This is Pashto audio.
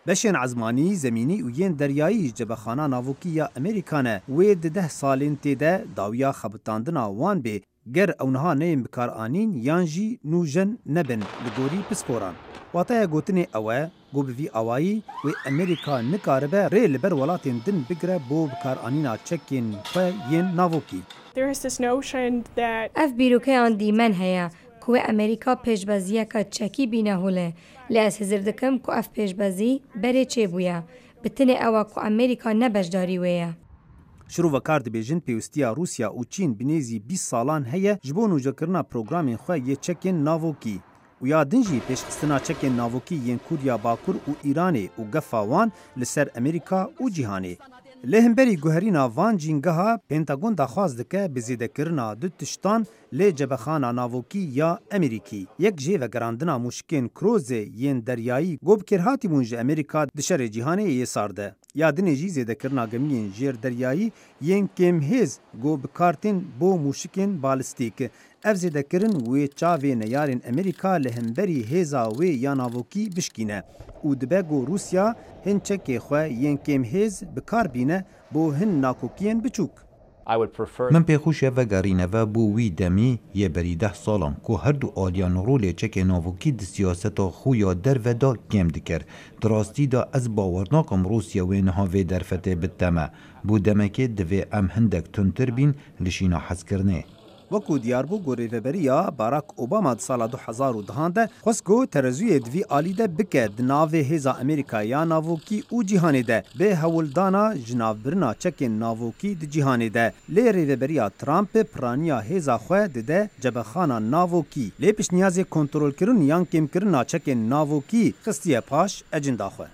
بشین عزمانی زمینی و ین دریایی جبخانا ناوکی یا امریکانه وی ده سالین تیده داویا خبتاندنا وان بی گر اونها نیم بکار آنین یانجی نوجن نبن لگوری پسپوران. واتای گوتنی اوه گو بوی آوایی و امریکا نکاربه ری لبر ولاتین دن بگره بو بکار آنینا چکین و ین ناوکی. اف بیروکه آن دیمن هیا که امریکا پیشبازیه که چکی بینه هوله لیاس هزر دکم که اف پیشبازی بره چه بویا بتنه اوه که امریکا نبشداری ویه. شروع وکار دبیجن پیوستیا روسیا و چین بنیزی 20 سالان هیا جبون و جکرنا پروگرامین خواه یه چکین ناوکی. و یا دنجی پیشخستنا چکین ناوکی ین کوریا باکور و ایرانی و گفاوان لسر امریکا و جیهانی. لهمبری گوهرینا وان جینگها پنتاگون دخواست دکه بزیده کرنا دو تشتان لی جبخانا ناوکی یا امریکی. یک جی و گراندنا مشکین کروزه ین دریایی گوب کرهاتی مونج امریکا دشر جیهانی یه سارده. یا دنجی زیده کرنا گمین جیر دریایی ین کم هز گوب کارتین بو مشکین بالستیک. اف زیده کرن وی چاوی نیارین امریکا لهمبری هزا وی یا ناوکی بشکینه. و دبگو روسیا هن چکی خواه ین کم هز بکار بینه بو هن ناکوکین بچوک. من پیخوشه و گرینه و بو وی دمی یه بری 10 سالم که هر دو آلیان رول چک ناوکی د سیاست خویا در و دا کم دکر. دراستی دا از باورناکم روسیا و نها وی در فته بتمه. بو دمکه دوی ام هندک تنتر بین لشینا حس کرنه. وکو دیاربو گوری وبریا باراک اوباما سال 2010 خواست گو ترزوی دوی آلیده بکه دناوی هزا امریکا یا ناوکی او جیهانی ده به هولدانا جناو برنا چکین ناوکی ده جیهانی ده لیری وبریا ترامپ پرانیا هزا خواه ده جبخانا ناوکی لی پشنیازی کنترول کرن یان کم کرنا چکین ناوکی خستیه پاش اجندا خواه.